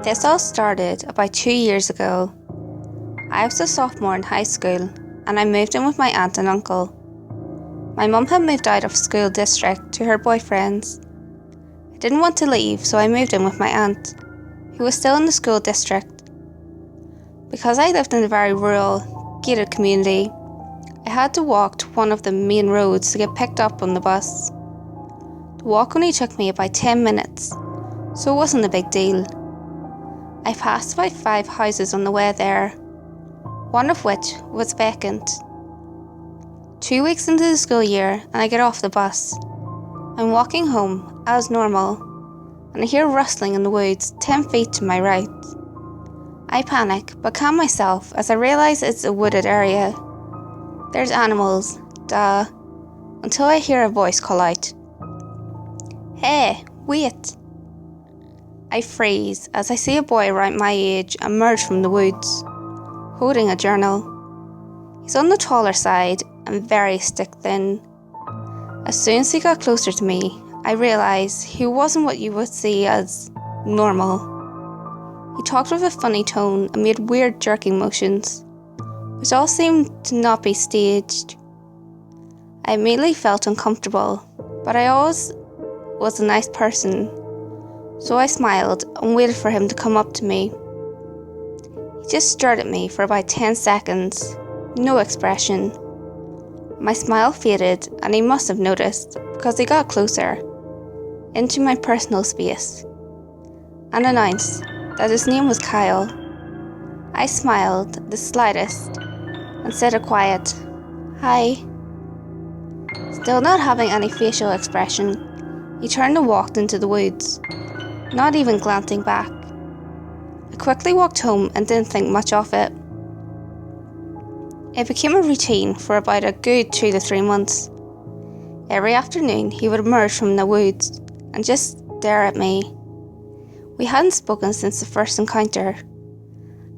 This all started about 2 years ago. I was a sophomore in high school and I moved in with my aunt and uncle. My mum had moved out of school district to her boyfriend's. I didn't want to leave, so I moved in with my aunt, who was still in the school district. Because I lived in a very rural, gated community, I had to walk to one of the main roads to get picked up on the bus. The walk only took me about 10 minutes, so it wasn't a big deal. I passed about 5 houses on the way there, one of which was vacant. 2 weeks into the school year and I get off the bus. I'm walking home as normal and I hear rustling in the woods 10 feet to my right. I panic but calm myself as I realise it's a wooded area. There's animals, duh, until I hear a voice call out, "Hey, wait!" I freeze as I see a boy around my age emerge from the woods, holding a journal. He's on the taller side and very stick-thin. As soon as he got closer to me, I realised he wasn't what you would see as normal. He talked with a funny tone and made weird jerking motions, which all seemed to not be staged. I immediately felt uncomfortable, but I always was a nice person, so I smiled and waited for him to come up to me. He just stared at me for about 10 seconds, no expression. My smile faded and he must have noticed because he got closer, into my personal space, and announced that his name was Kyle. I smiled the slightest and said a quiet, "Hi." Still not having any facial expression, he turned and walked into the woods, not even glancing back. I quickly walked home and didn't think much of it. It became a routine for about a good 2 to 3 months. Every afternoon he would emerge from the woods and just stare at me. We hadn't spoken since the first encounter.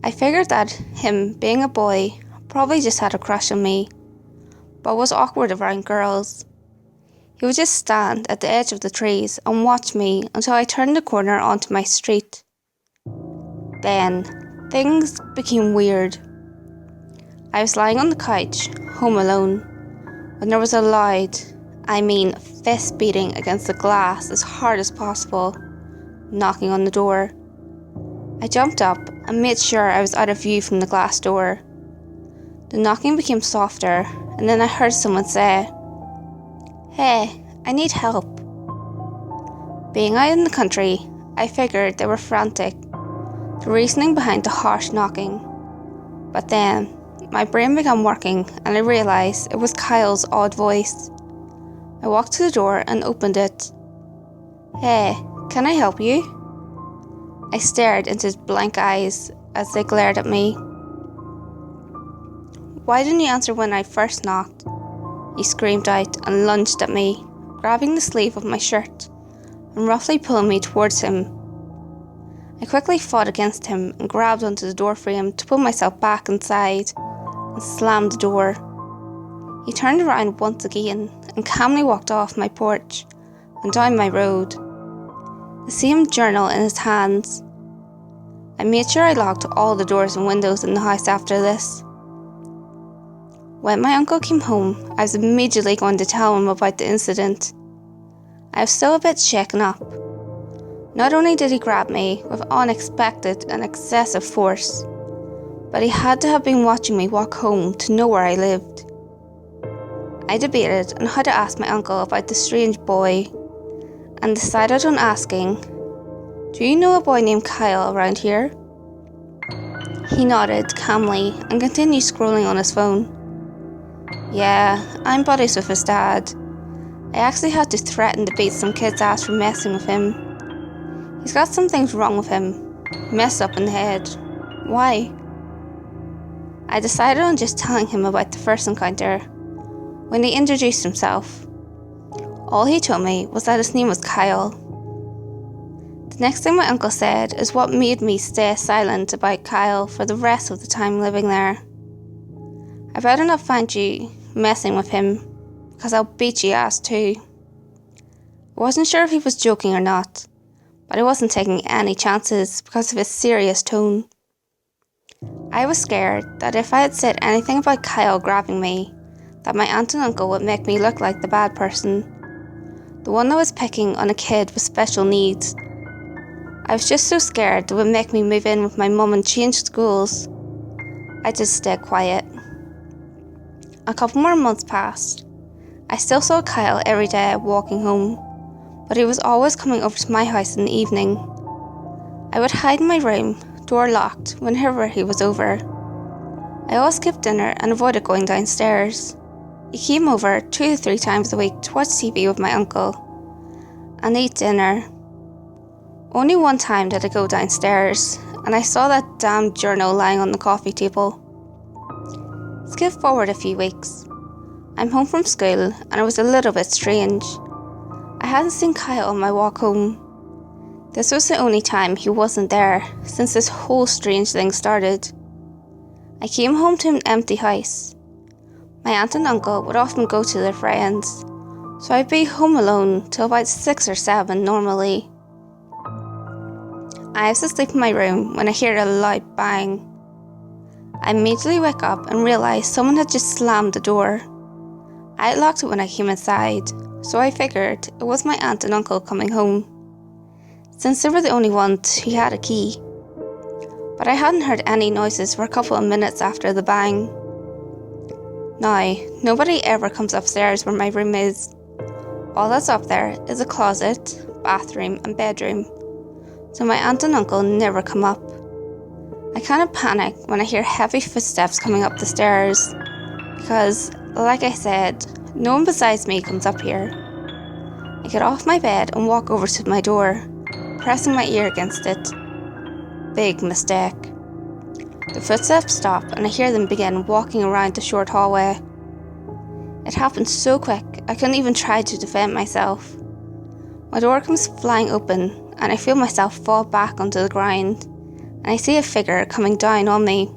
I figured that him being a boy probably just had a crush on me, but was awkward around girls. He would just stand at the edge of the trees and watch me until I turned the corner onto my street. Then, things became weird. I was lying on the couch, home alone, when there was a loud, fist beating against the glass as hard as possible, knocking on the door. I jumped up and made sure I was out of view from the glass door. The knocking became softer, and then I heard someone say, "Hey, I need help." Being out in the country, I figured they were frantic, the reasoning behind the harsh knocking. But then, my brain began working and I realised it was Kyle's odd voice. I walked to the door and opened it. "Hey, can I help you?" I stared into his blank eyes as they glared at me. "Why didn't you answer when I first knocked?" He screamed out and lunged at me, grabbing the sleeve of my shirt and roughly pulling me towards him. I quickly fought against him and grabbed onto the door frame to pull myself back inside and slammed the door. He turned around once again and calmly walked off my porch and down my road, the same journal in his hands. I made sure I locked all the doors and windows in the house after this. When my uncle came home, I was immediately going to tell him about the incident. I was still a bit shaken up. Not only did he grab me with unexpected and excessive force, but he had to have been watching me walk home to know where I lived. I debated on how to ask my uncle about the strange boy, and decided on asking, "Do you know a boy named Kyle around here?" He nodded calmly and continued scrolling on his phone. "Yeah, I'm buddies with his dad. I actually had to threaten to beat some kid's ass for messing with him. He's got some things wrong with him, messed up in the head. Why?" I decided on just telling him about the first encounter. When he introduced himself, all he told me was that his name was Kyle. The next thing my uncle said is what made me stay silent about Kyle for the rest of the time living there. "I better not find you messing with him, because I'll beat you ass too." I wasn't sure if he was joking or not, but I wasn't taking any chances because of his serious tone. I was scared that if I had said anything about Kyle grabbing me, that my aunt and uncle would make me look like the bad person, the one that was picking on a kid with special needs. I was just so scared they would make me move in with my mum and change schools. I just stayed quiet. A couple more months passed. I still saw Kyle every day walking home, but he was always coming over to my house in the evening. I would hide in my room, door locked, whenever he was over. I always skipped dinner and avoided going downstairs. He came over 2 to 3 times a week to watch TV with my uncle and eat dinner. Only one time did I go downstairs, and I saw that damn journal lying on the coffee table. Skip forward a few weeks. I'm home from school, and it was a little bit strange. I hadn't seen Kyle on my walk home. This was the only time he wasn't there since this whole strange thing started. I came home to an empty house. My aunt and uncle would often go to their friends, so I'd be home alone till about 6 or 7 normally. I was asleep in my room when I hear a loud bang. I immediately wake up and realise someone had just slammed the door. I had locked it when I came inside, so I figured it was my aunt and uncle coming home, since they were the only ones who had a key. But I hadn't heard any noises for a couple of minutes after the bang. Now, nobody ever comes upstairs where my room is. All that's up there is a closet, bathroom and bedroom, so my aunt and uncle never come up. I kind of panic when I hear heavy footsteps coming up the stairs, because, like I said, no one besides me comes up here. I get off my bed and walk over to my door, pressing my ear against it. Big mistake. The footsteps stop and I hear them begin walking around the short hallway. It happened so quick, I couldn't even try to defend myself. My door comes flying open and I feel myself fall back onto the ground, and I see a figure coming down on me.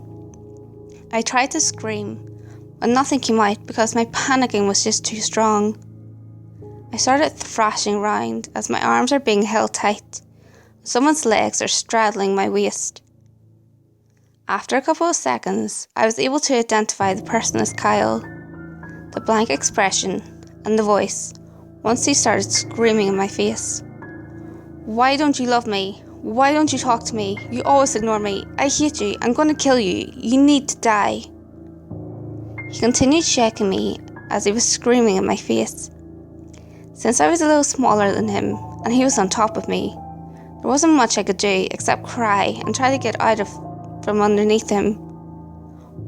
I tried to scream, but nothing came out because my panicking was just too strong. I started thrashing around as my arms are being held tight. Someone's legs are straddling my waist. After a couple of seconds, I was able to identify the person as Kyle. The blank expression and the voice once he started screaming in my face. "Why don't you love me? Why don't you talk to me? You always ignore me. I hate you. I'm going to kill you. You need to die." He continued shaking me as he was screaming in my face. Since I was a little smaller than him and he was on top of me, there wasn't much I could do except cry and try to get out from underneath him.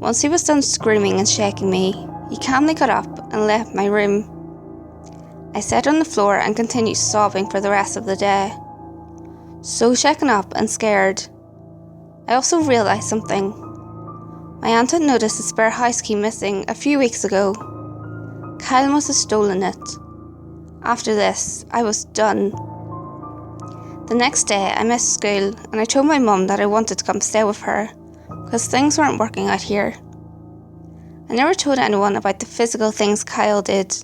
Once he was done screaming and shaking me, he calmly got up and left my room. I sat on the floor and continued sobbing for the rest of the day. So shaken up and scared. I also realised something. My aunt had noticed a spare house key missing a few weeks ago. Kyle must have stolen it. After this, I was done. The next day, I missed school and I told my mum that I wanted to come stay with her because things weren't working out here. I never told anyone about the physical things Kyle did.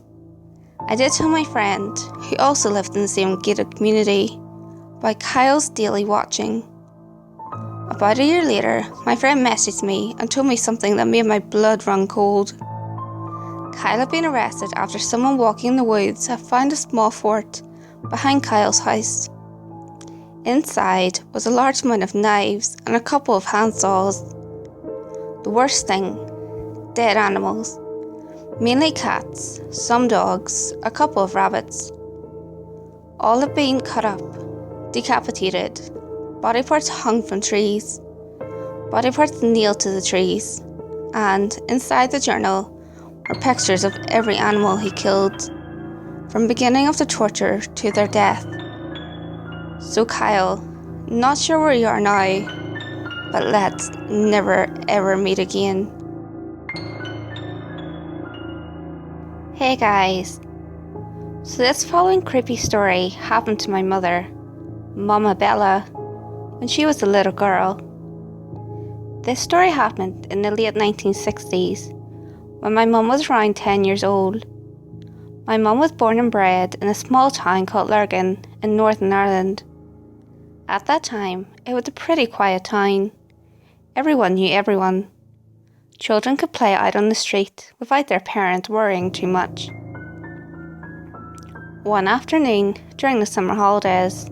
I did tell my friend, who also lived in the same gated community, about Kyle's daily watching. About a year later, my friend messaged me and told me something that made my blood run cold. Kyle had been arrested after someone walking in the woods had found a small fort behind Kyle's house. Inside was a large amount of knives and a couple of handsaws. The worst thing, dead animals. Mainly cats, some dogs, a couple of rabbits. All had been cut up, decapitated, body parts hung from trees, body parts nailed to the trees, and inside the journal were pictures of every animal he killed, from beginning of the torture to their death. So Kyle, not sure where you are now, but let's never ever meet again. Hey guys, so this following creepy story happened to my mother, Mama Bella, when she was a little girl. This story happened in the late 1960s, when my mum was around 10 years old. My mum was born and bred in a small town called Lurgan in Northern Ireland. At that time, it was a pretty quiet town. Everyone knew everyone. Children could play out on the street without their parents worrying too much. One afternoon during the summer holidays,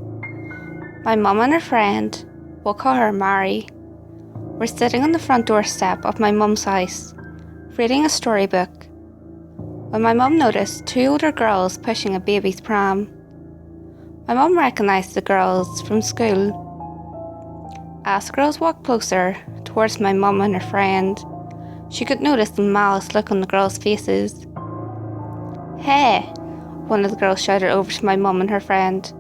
my mum and her friend, we'll call her Mary, were sitting on the front doorstep of my mum's house, reading a storybook, when my mum noticed two older girls pushing a baby's pram. My mum recognised the girls from school. As the girls walked closer towards my mum and her friend, she could notice the malice look on the girls' faces. "Hey," one of the girls shouted over to my mum and her friend.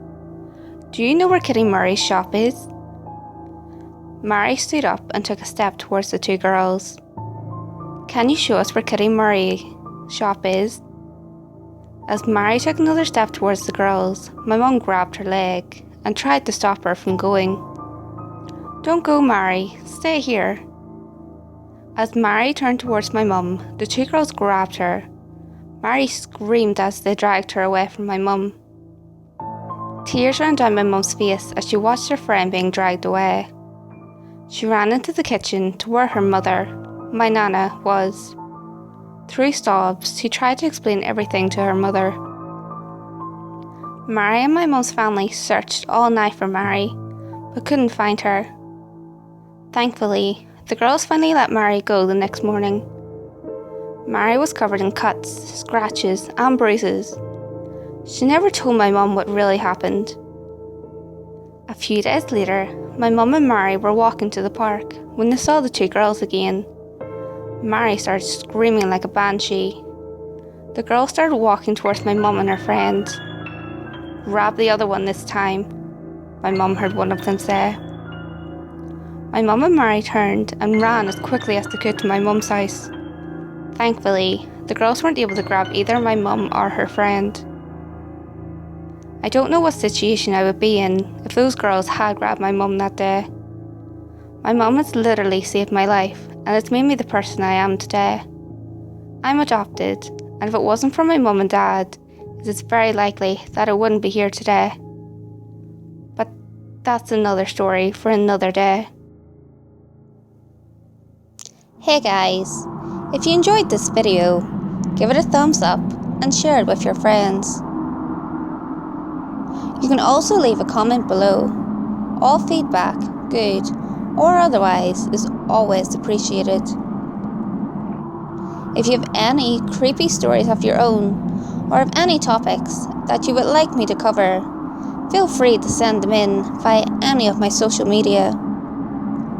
"Do you know where Kitty Murray's shop is?" Mary stood up and took a step towards the two girls. "Can you show us where Kitty Murray's shop is?" As Mary took another step towards the girls, my mum grabbed her leg and tried to stop her from going. "Don't go, Mary, stay here." As Mary turned towards my mum, the two girls grabbed her. Mary screamed as they dragged her away from my mum. Tears ran down my mum's face as she watched her friend being dragged away. She ran into the kitchen to where her mother, my Nana, was. Through sobs, she tried to explain everything to her mother. Mary and my mum's family searched all night for Mary, but couldn't find her. Thankfully, the girls finally let Mary go the next morning. Mary was covered in cuts, scratches, and bruises. She never told my mum what really happened. A few days later, my mum and Mary were walking to the park when they saw the two girls again. Mary started screaming like a banshee. The girls started walking towards my mum and her friend. "Grab the other one this time," my mum heard one of them say. My mum and Mary turned and ran as quickly as they could to my mum's house. Thankfully, the girls weren't able to grab either my mum or her friend. I don't know what situation I would be in if those girls had grabbed my mum that day. My mum has literally saved my life, and it's made me the person I am today. I'm adopted, and if it wasn't for my mum and dad, it's very likely that I wouldn't be here today. But that's another story for another day. Hey guys, if you enjoyed this video, give it a thumbs up and share it with your friends. You can also leave a comment below. All feedback, good or otherwise, is always appreciated. If you have any creepy stories of your own, or have any topics that you would like me to cover, feel free to send them in via any of my social media.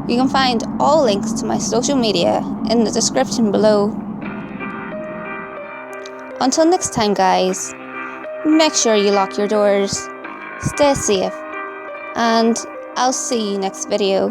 You can find all links to my social media in the description below. Until next time guys, make sure you lock your doors, stay safe, and I'll see you next video.